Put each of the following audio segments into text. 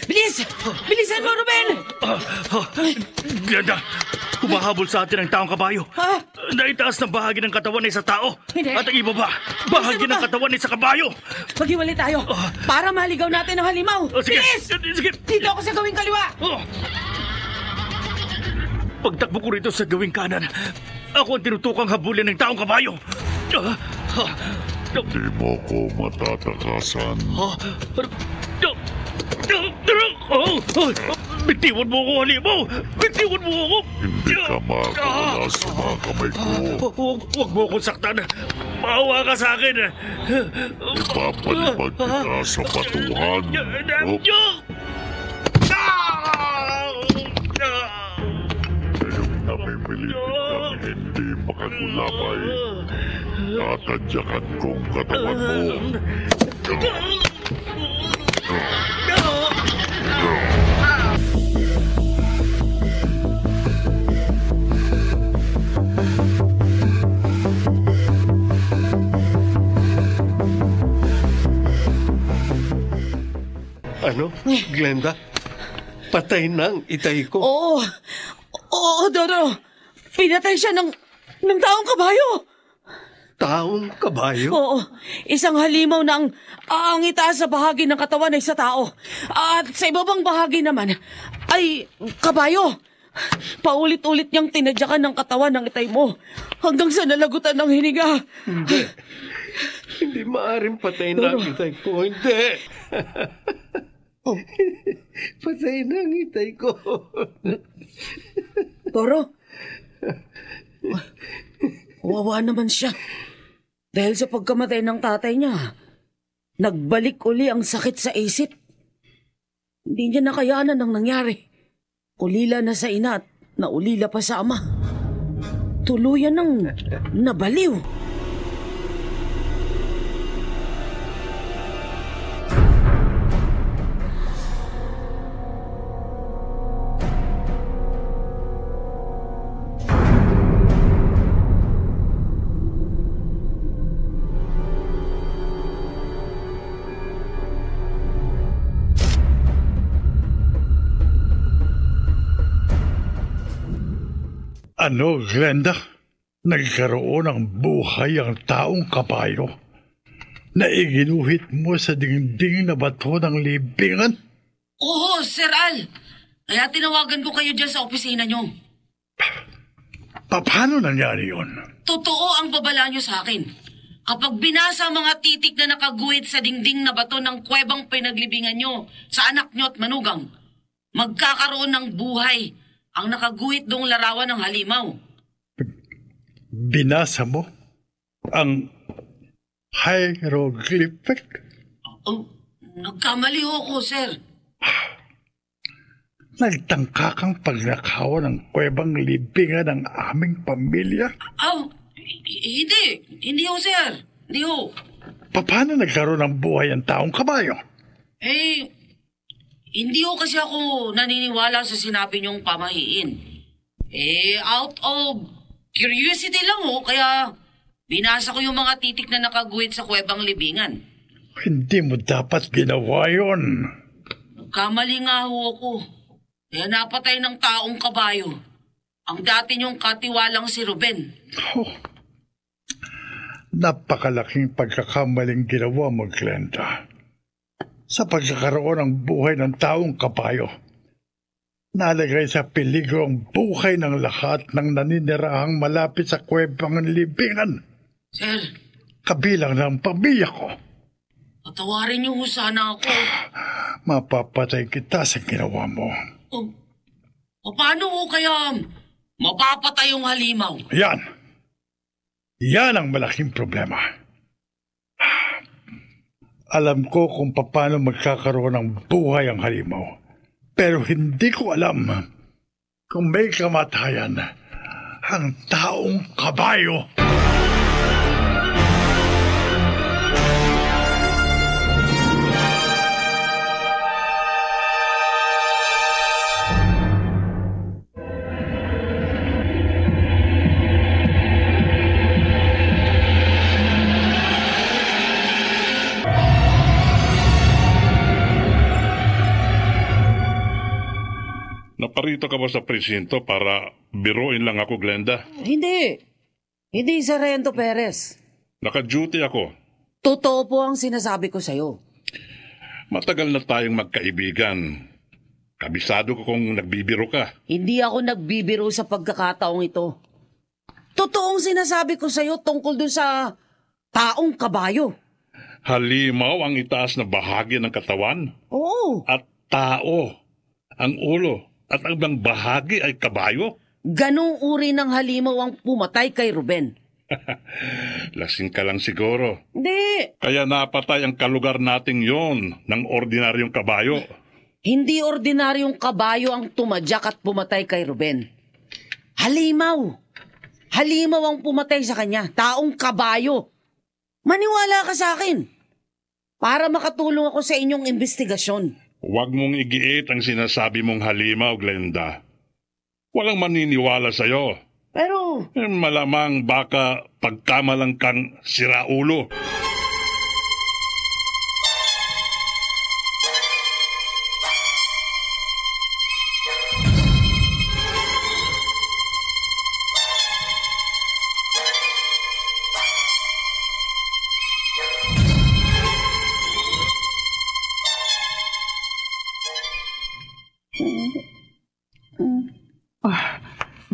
Bilis! Bilisan mo, Ruben! Glenda, humahabol sa atin ang taong kabayo. Ha? Naitaas ng bahagi ng katawan ay sa tao. Hindi. At ang ibaba, bahagi ng katawan ay sa kabayo. Maghiwalay tayo para maligaw natin ang halimaw. Sige, Bilis! sige. Dito ako sa gawing kaliwa. Pagtakbo ko rito sa gawing kanan, ako ang tinutukang habulin ng taong kabayo. Hindi mo ko matatakasan. Bitiwan mo ako, halimaw! Bitiwan mo ako! Hindi ka makakawala sa mga kamay ko. Huwag mo akong saktan. Maawa ka sa akin. Ipapalipad kita sa batuhan. Ngayong namimilit kang hindi makagulabay, tatadyakan kong katawan mo. Ano, Glenda? Patay na ang itay ko. Oo, Doro. Pinatay siya ng taong kabayo. Taong kabayo? Oo, isang halimaw na ang itaas sa bahagi ng katawan ay sa tao. At sa ibabang bahagi naman ay kabayo. Paulit-ulit niyang tinadyakan ng katawan ng itay mo hanggang sa nalagutan ng hininga. Hindi. Hindi maaaring patay na ang itay ko. Hindi. Patay na ang itay ko. Toro, wawa naman siya. Dahil sa pagkamatay ng tatay niya, nagbalik uli ang sakit sa isip. Hindi niya nakayanan ang nangyari. Ulila na sa ina at naulila pa sa ama. Tuluyan ng nabaliw. Ano, Glenda? Nagkaroon ng buhay ang taong kabayo na iginuhit mo sa dingding na bato ng libingan? Oo, Sir Al. Kaya tinawagan ko kayo dyan sa opisina nyo. Paano nangyari yun? Totoo ang babala nyo sa akin. Kapag binasa ang mga titik na nakaguhit sa dingding na bato ng kuwebang pinaglibingan nyo sa anak nyo at manugang, magkakaroon ng buhay ang nakaguhit doong larawan ng halimaw. Binasa mo ang hieroglyphic? Nagkamali ako, sir. Nagtangka kang pagnakawan ng kuwebang libingan ng aming pamilya? Hindi. Hindi ho, sir. Hindi ho. Paano nagkaroon ng buhay ang taong kabayo? Hindi ho kasi ako naniniwala sa sinabi niyong pamahiin. Out of curiosity lang ho, kaya binasa ko yung mga titik na nakaguhit sa kuwebang libingan. Hindi mo dapat ginawa yun. Nagkamali nga ho ako. Kaya napatay ng taong kabayo ang dati niyong katiwalang si Ruben. Napakalaking pagkakamaling ginawa mo, Glenda. Sa pagkakaroon ng buhay ng taong kabayo, nalagay sa peligro ang buhay ng lahat ng naninirahang malapit sa kuwebang libingan. Sir, kabilang ng pamilya ko. patawarin niyo ho sana ako. Mapapatay kita sa ginawa mo. Paano ho kaya mapapatay yung halimaw? Yan ang malaking problema. Alam ko kung paano magkakaroon ng buhay ang halimaw. Pero hindi ko alam kung may kamatayan ang taong kabayo. Naparito ka ba sa presinto para biruin lang ako, Glenda? Hindi. Hindi, Sargento Perez. Naka-duty ako. Totoo po ang sinasabi ko sa'yo. Matagal na tayong magkaibigan. Kabisado ko kung nagbibiro ka. Hindi ako nagbibiro sa pagkakataong ito. Totoong sinasabi ko sa'yo tungkol dun sa taong kabayo. Halimaw ang itaas na bahagi ng katawan Oo. at tao. Ang ulo at ang ibang bahagi ay kabayo. Ganong uri ng halimaw ang pumatay kay Ruben. Lasing ka lang siguro. Hindi. Kaya napatay ang kalugar nating yon ng ordinaryong kabayo. Hindi ordinaryong kabayo ang tumadyak at pumatay kay Ruben. Halimaw. Halimaw ang pumatay sa kanya. Taong kabayo. Maniwala ka sa akin. Para makatulong ako sa inyong investigasyon. Huwag mong igiit ang sinasabi mong halimaw, Glenda. Walang maniniwala sa'yo. Pero, Malamang baka pagkamalang kang siraulo.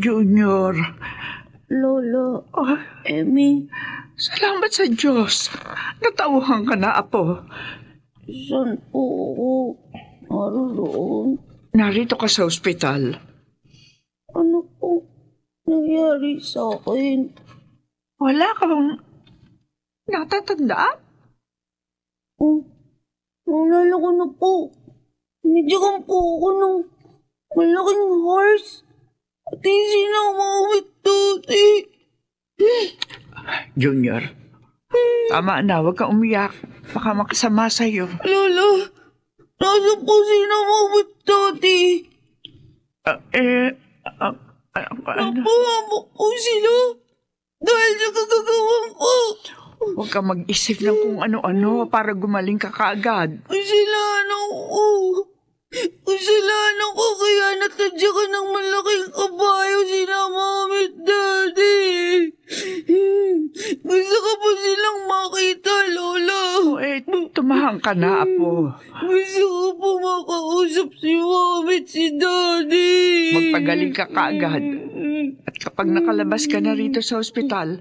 Junior, Lolo, oh, Emmy, salamat sa Diyos. Natauhan ka na, Apo. saan po ako naroon? Narito ka sa ospital. Ano po nangyari sa akin? Wala ka bang natatandaan? Naalala ko na po. Nidyakan po ako ng malaking horse. At sinamawit tuti. Junior, tama na, huwag kang umiyak. Baka makasama sa'yo. Lola, nasa po sinamawit tuti. Ano? Napahamak po sila. Dahil sa kagagawan ko. Huwag kang mag-isip ng kung ano-ano para gumaling ka kaagad. Kasalanan ko. Kasalanan ko kaya natadyakan ng malaking kabayo sina Mami at Daddy. Gusto ko po silang makita, Lola. Tumahan ka na, Apo. Gusto ko po makausap si Mami at si Daddy. Magpagaling ka kaagad. At kapag nakalabas ka na rito sa ospital,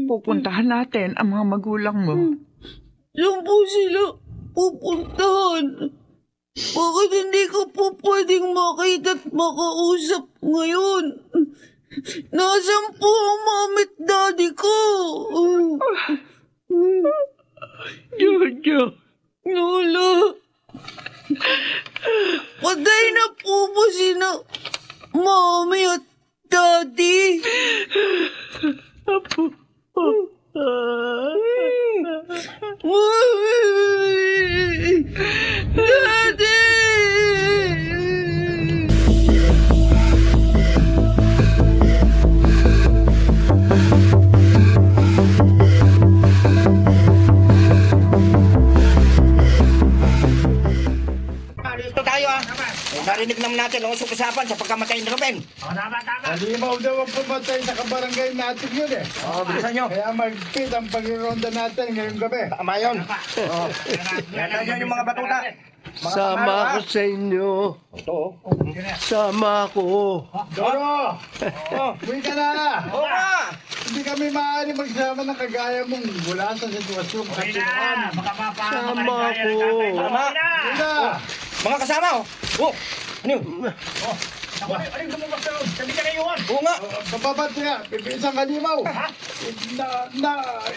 pupuntahan natin ang mga magulang mo. Saan po sila pupuntahan? Bakit hindi ko po pwedeng makita at makausap ngayon? Nasaan po ang Mami at Daddy ko? Jojo. Lola, patay na po ba sina Mami at Daddy? Apo. Mami! Daddy! Dito tayo Narinig naman natin ang usap-usapan sa pagkamatay ni Ruben. Halimaw daw ang pumatay sa kabarangay natin yun eh. Bilisan nyo. Kaya magpit ang pag-ironda natin ngayong gabi. Tama yun. Yan yung mga batuta. Sama ako sa inyo. Sama ako. Doro! Uwi ka na! Oo nga. Hindi kami maaari magsama ng kagaya mong mula sa sitwasyong katinuan. Sama ako. Tama. Uwi na! Mga kasama, ano yun? Oo nga. Kapapat niya, pipisang halimaw.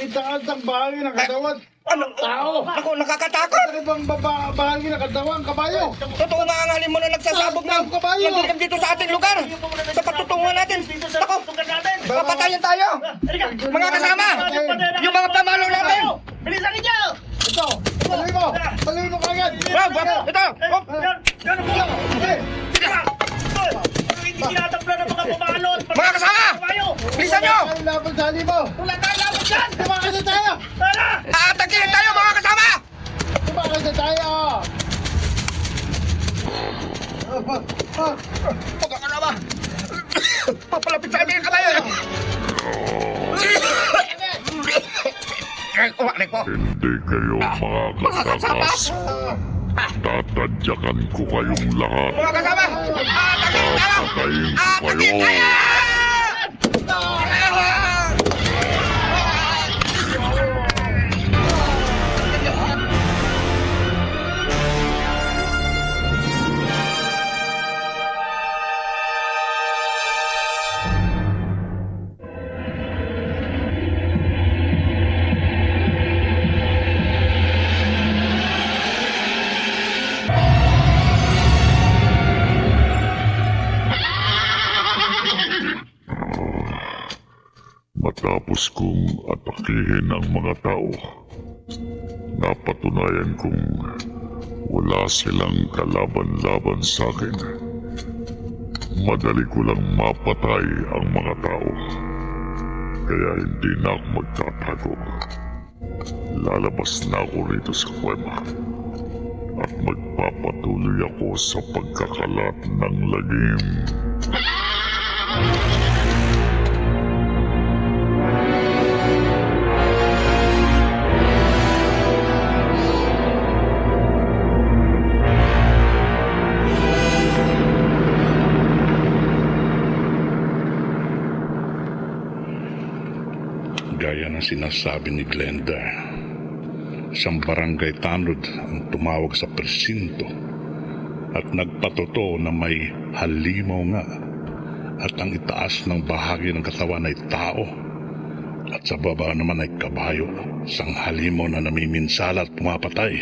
Itaas ang bahagi ng katawan. Ano? Tao! Ako, nakakatakot. Ano bang bahagi ng katawan? Kabayo! Totoo nga ang halin mo na nagsasabog ng nagdilim dito sa ating lugar. Sa patutungan natin. Ako, papatayin tayo. Mga kasama, yung mga pamalo natin. Bilisan ninyo! Ito! Tuloy mo! Tuloy mo kagad! Wow, ito. Hindi tinatabla ng mga pumalot! Mga kasama, bilisan nyo. Tayo laban sa halimaw! Wala tayo labot dyan! Tumakas na tayo! Tara! Aatagilin tayo, mga kasama. Tumakas na tayo! Huwag ka na ba? Papalapit sa atin yung kabayo. Umarik po. Hindi kayo makakatakas. Tatadyakan ko kayong lahat. Mga kasama! Papatayin ko kayo. Matapos kong atakihin ang mga tao, napatunayan kong wala silang kalaban-laban sa akin. Madali ko lang mapatay ang mga tao, kaya hindi na ako magtatago. Lalabas na ako rito sa kuweba at magpapatuloy ako sa pagkakalat ng lagim. Gaya ng sinasabi ni Glenda, isang barangay tanod ang tumawag sa presinto at nagpatotoo na may halimaw nga at ang itaas ng bahagi ng katawan ay tao at sa baba naman ay kabayo, isang halimaw na namiminsala at pumapatay.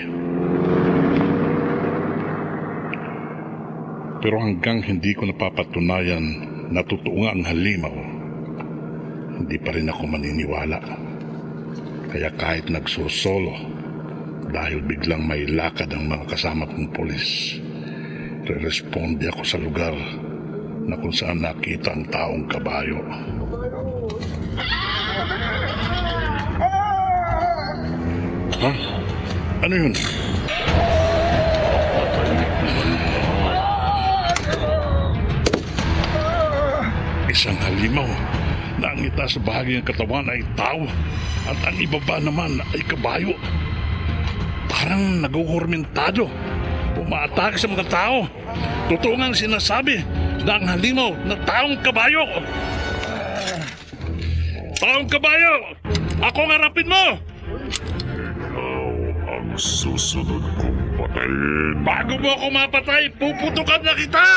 Pero hanggang hindi ko napapatunayan na totoo nga ang halimaw, hindi pa rin ako maniniwala. Kaya kahit nagsusolo, dahil biglang may lakad ang mga kasama kong polis, re-responde ako sa lugar na kung saan nakita ang taong kabayo. Ha? Ano yun? Isang halimaw na ang itaas sa bahagi ng katawan ay tao at ang ibaba naman ay kabayo. Parang naguhormentado, umaatake sa mga tao. Totoo nga ang sinasabi na ang halimaw na taong kabayo. Taong kabayo! Ako ang harapin mo! Ikaw ang susunod kong patayin. Bago mo ako mapatay, puputukan na kita!